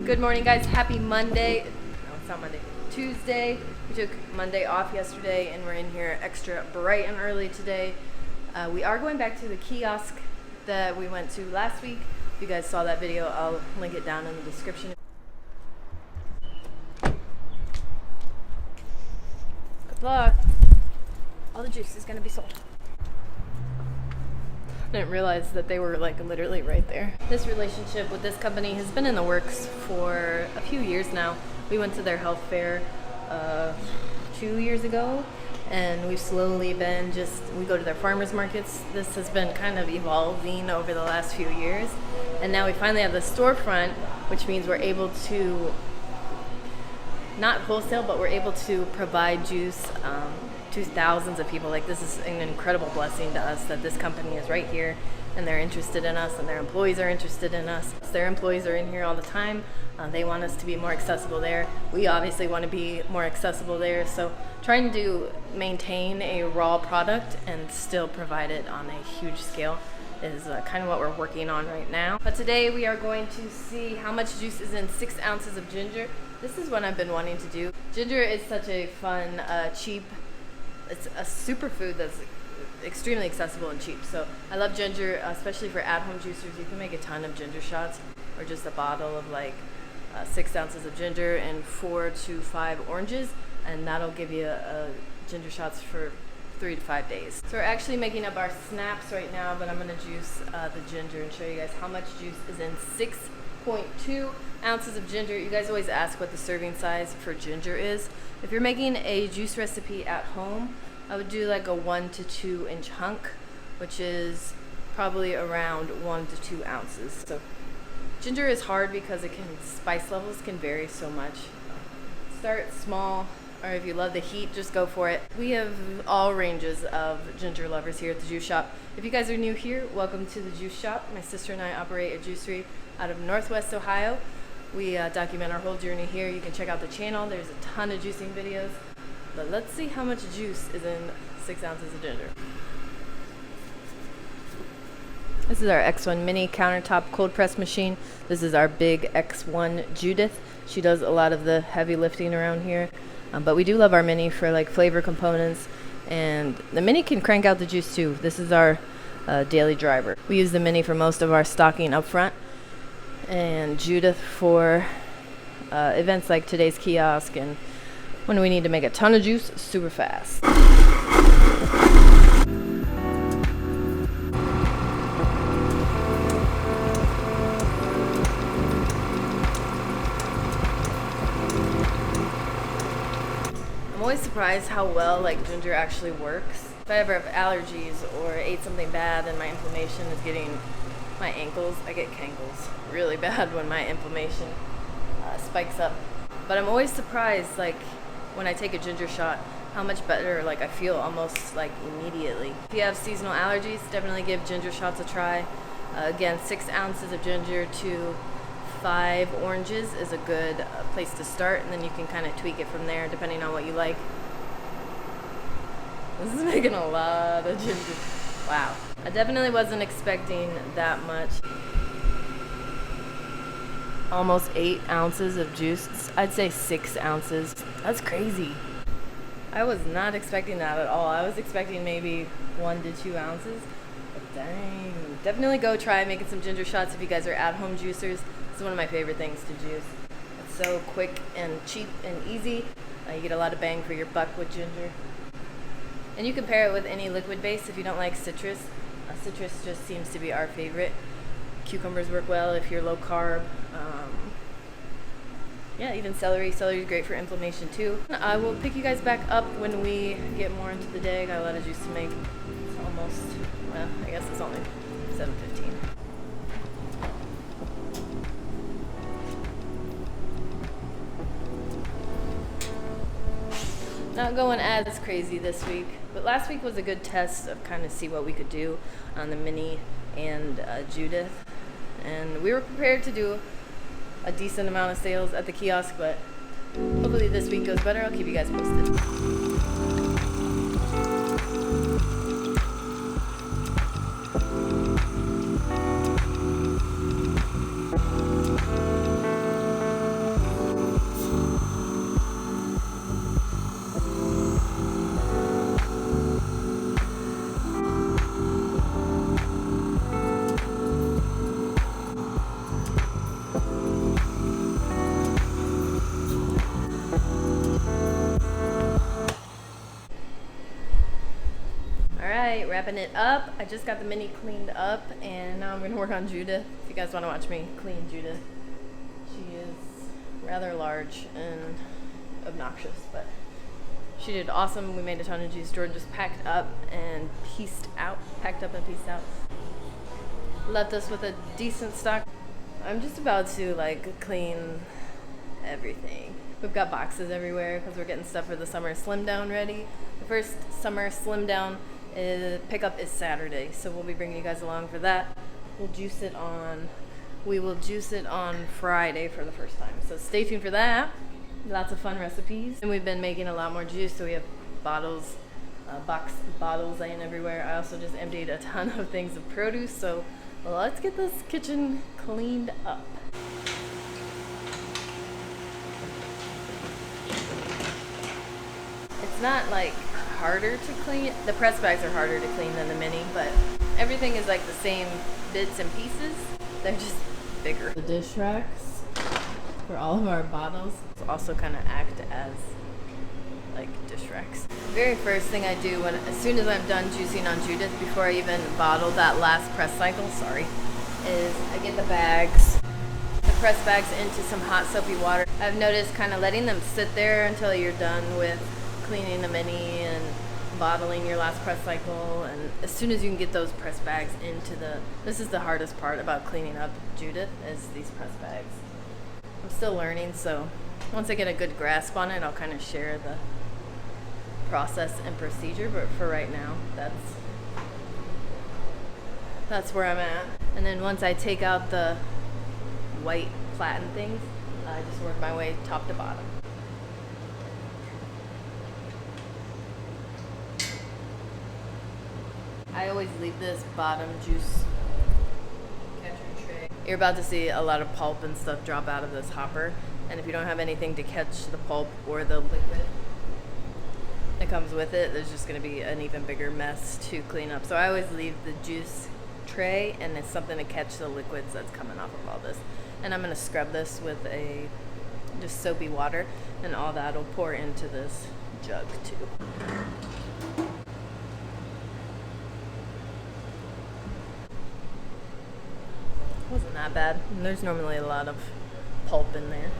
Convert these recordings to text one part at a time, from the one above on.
Good morning, guys. Happy Monday. No, it's not Monday. Tuesday. We took Monday off yesterday, and we're in here extra bright and early today. We are going back to the kiosk that we went to last week. If you guys saw that video, I'll link it down in the description. Good luck. All the juice is going to be sold. I didn't realize that they were like literally right there. This relationship with this company has been in the works for a few years now. We went to their health fair 2 years ago, and we've slowly been we go to their farmers markets. This has been kind of evolving over the last few years, and now we finally have the storefront, which means we're able to not wholesale, but we're able to provide juice to thousands of people. Like, this is an incredible blessing to us that this company is right here and they're interested in us and their employees are interested in us. Their employees are in here all the time. They want us to be more accessible there. We obviously want to be more accessible there. So trying to maintain a raw product and still provide it on a huge scale is kind of what we're working on right now. But today we are going to see how much juice is in 6 ounces of ginger. This is what I've been wanting to do. Ginger is such a fun, cheap, it's a superfood that's extremely accessible and cheap. So I love ginger, especially for at-home juicers. You can make a ton of ginger shots, or just a bottle of like 6 ounces of ginger and 4 to 5 oranges, and that'll give you ginger shots for 3 to 5 days. So we're actually making up our snaps right now, but I'm gonna juice the ginger and show you guys how much juice is in 6.2 ounces of ginger. You guys always ask what the serving size for ginger is. If you're making a juice recipe at home, I would do like a 1 to 2 inch hunk, which is probably around 1 to 2 ounces. So ginger is hard because spice levels can vary so much. Start small, or if you love the heat, just go for it. We have all ranges of ginger lovers here at the juice shop. If you guys are new here, welcome to the juice shop. My sister and I operate a juicery out of Northwest Ohio. We document our whole journey here. You can check out the channel. There's a ton of juicing videos. But let's see how much juice is in 6 ounces of ginger. This is our X1 mini countertop cold press machine. This is our big X1 Judith. She does a lot of the heavy lifting around here. But we do love our mini for like flavor components. And the mini can crank out the juice too. This is our daily driver. We use the mini for most of our stocking up front, and Judith for events like today's kiosk and when we need to make a ton of juice super fast. I'm always surprised how well like ginger actually works. If I ever have allergies or ate something bad and my inflammation is getting my ankles, I get cankles really bad when my inflammation spikes up. But I'm always surprised, like when I take a ginger shot, how much better like I feel almost like immediately. If you have seasonal allergies, definitely give ginger shots a try. Again, 6 ounces of ginger to 5 oranges is a good place to start, and then you can kind of tweak it from there depending on what you like. This is making a lot of ginger. Wow. I definitely wasn't expecting that much. Almost 8 ounces of juice. I'd say 6 ounces. That's crazy. I was not expecting that at all. I was expecting maybe 1 to 2 ounces. But dang. Definitely go try making some ginger shots if you guys are at-home juicers. It's one of my favorite things to juice. It's so quick and cheap and easy. You get a lot of bang for your buck with ginger. And you can pair it with any liquid base if you don't like citrus. Citrus just seems to be our favorite. Cucumbers work well if you're low carb. Yeah, even celery. Celery is great for inflammation too. I will pick you guys back up when we get more into the day. Got a lot of juice to make. It's almost, well, I guess it's only 7:15. Not going as crazy this week, but last week was a good test of kind of see what we could do on the mini and Judith. And we were prepared to do a decent amount of sales at the kiosk, but hopefully this week goes better. I'll keep you guys posted. wrapping it up. I just got the mini cleaned up, and now I'm gonna work on Judith. If you guys wanna watch me clean Judith. She is rather large and obnoxious, but she did awesome. We made a ton of juice. Jordan just packed up and pieced out. Packed up and pieced out. Left us with a decent stock. I'm just about to like clean everything. We've got boxes everywhere because we're getting stuff for the summer slim down ready. The first summer slim down pickup is Saturday, so we'll be bringing you guys along for that. We will juice it on Friday for the first time. So stay tuned for that. Lots of fun recipes. And we've been making a lot more juice, so we have bottles, box bottles laying everywhere. I also just emptied a ton of things of produce, so let's get this kitchen cleaned up. It's not like harder to clean. The press bags are harder to clean than the mini, but everything is like the same bits and pieces. They're just bigger. The dish racks for all of our bottles also kind of act as like dish racks. The very first thing I do as soon as I'm done juicing on Judith, before I even bottle that last press cycle, is I get the press bags into some hot soapy water. I've noticed kind of letting them sit there until you're done with cleaning the mini and bottling your last press cycle, and as soon as you can get those press bags into this is the hardest part about cleaning up Judith, is these press bags. I'm still learning, so once I get a good grasp on it, I'll kind of share the process and procedure, but for right now, that's where I'm at. And then once I take out the white platen things, I just work my way top to bottom. I always leave this bottom juice catcher tray. You're about to see a lot of pulp and stuff drop out of this hopper, and if you don't have anything to catch the pulp or the liquid that comes with it, there's just going to be an even bigger mess to clean up. So I always leave the juice tray, and it's something to catch the liquids that's coming off of all this. And I'm going to scrub this with just soapy water, and all that will pour into this jug too. Wasn't that bad. There's normally a lot of pulp in there.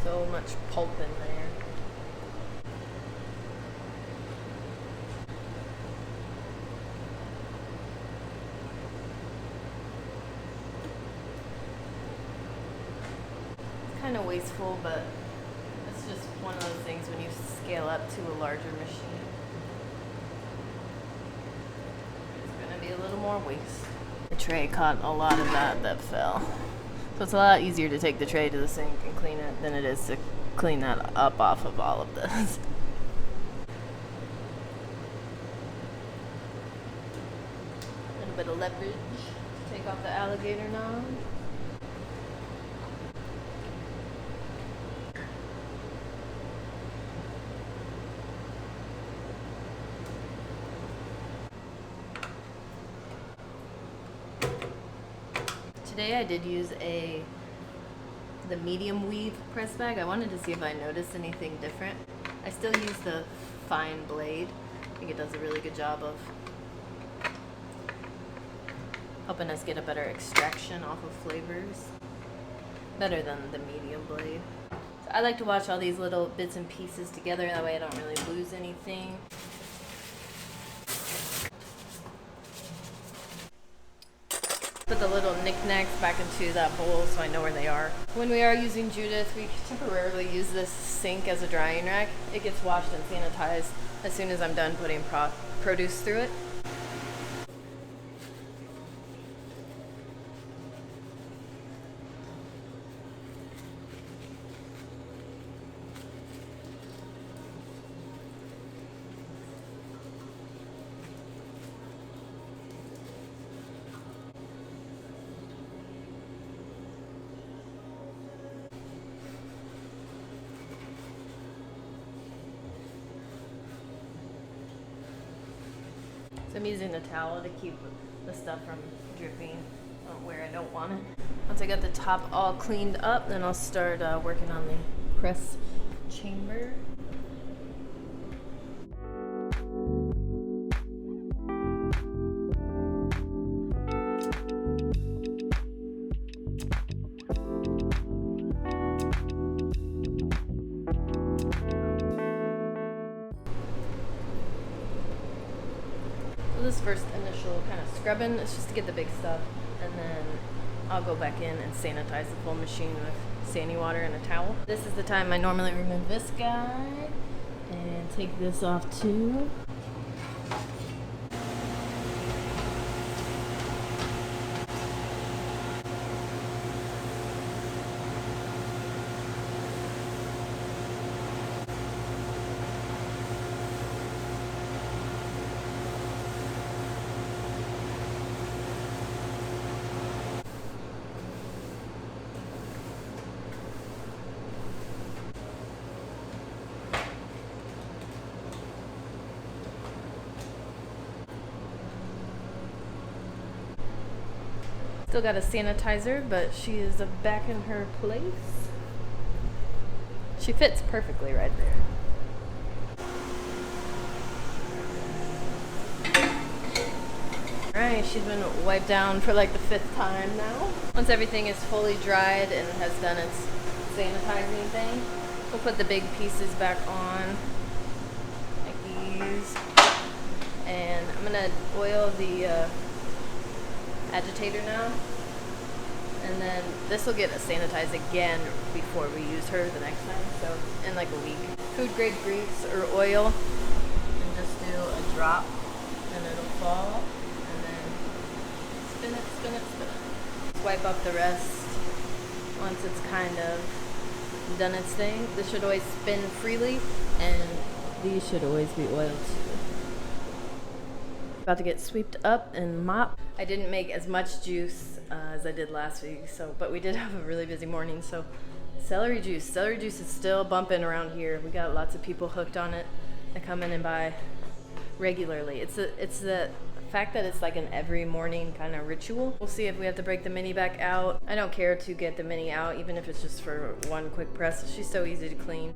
So much pulp in there. It's kind of wasteful, but it's just one of those things when you scale up to a larger machine. It's going to be a little more waste. The tray caught a lot of that fell. So it's a lot easier to take the tray to the sink and clean it than it is to clean that up off of all of this. A little bit of leverage to take off the alligator knob. Today I did use the medium weave press bag. I wanted to see if I noticed anything different. I still use the fine blade. I think it does a really good job of helping us get a better extraction off of flavors. Better than the medium blade. So I like to watch all these little bits and pieces together, that way I don't really lose anything. Put the little knickknacks back into that bowl so I know where they are. When we are using Judith, we temporarily use this sink as a drying rack. It gets washed and sanitized as soon as I'm done putting produce through it. So I'm using a towel to keep the stuff from dripping where I don't want it. Once I got the top all cleaned up, then I'll start working on the press chamber. This first initial kind of scrubbing is just to get the big stuff, and then I'll go back in and sanitize the full machine with sandy water and a towel. This is the time I normally remove this guy and take this off too. Still got a sanitizer, but she is back in her place. She fits perfectly right there. Alright, she's been wiped down for like the 5th time now. Once everything is fully dried and has done its sanitizing thing, we'll put the big pieces back on, like these. And I'm gonna oil the agitator now, and then this will get sanitized again before we use her the next time, so in like a week. Food grade grease or oil, and just do a drop and it'll fall, and then spin it, spin it, spin it. Swipe up the rest once it's kind of done its thing. This should always spin freely, and these should always be oiled too. About to get swept up and mopped. I didn't make as much juice as I did last week, but we did have a really busy morning. So celery juice is still bumping around here. We got lots of people hooked on it that come in and buy regularly. It's the fact that it's like an every morning kind of ritual. We'll see if we have to break the mini back out. I don't care to get the mini out, even if it's just for one quick press. She's so easy to clean.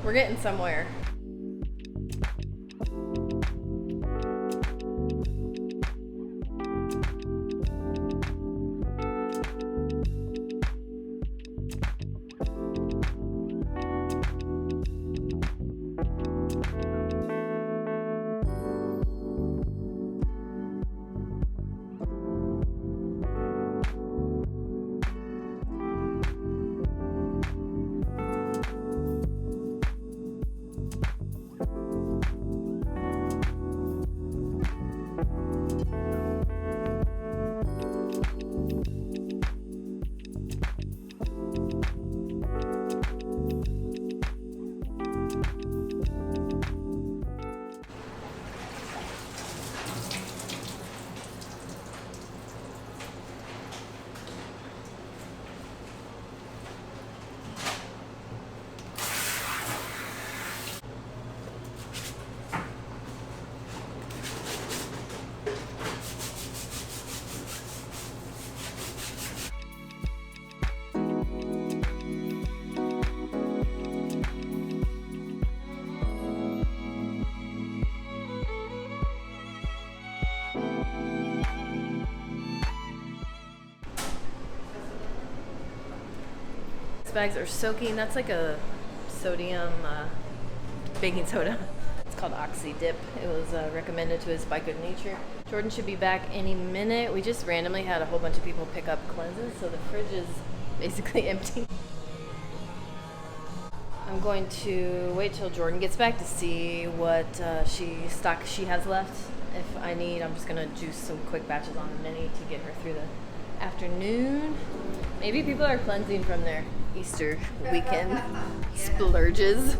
We're getting somewhere. bags are soaking. That's like a sodium baking soda. It's called Oxy Dip. It was recommended to us by Good Nature. Jordan should be back any minute. We just randomly had a whole bunch of people pick up cleanses, so the fridge is basically empty. I'm going to wait till Jordan gets back to see what stock she has left. If I need, I'm just gonna juice some quick batches on a mini to get her through the afternoon. Maybe people are cleansing from their Easter weekend splurges.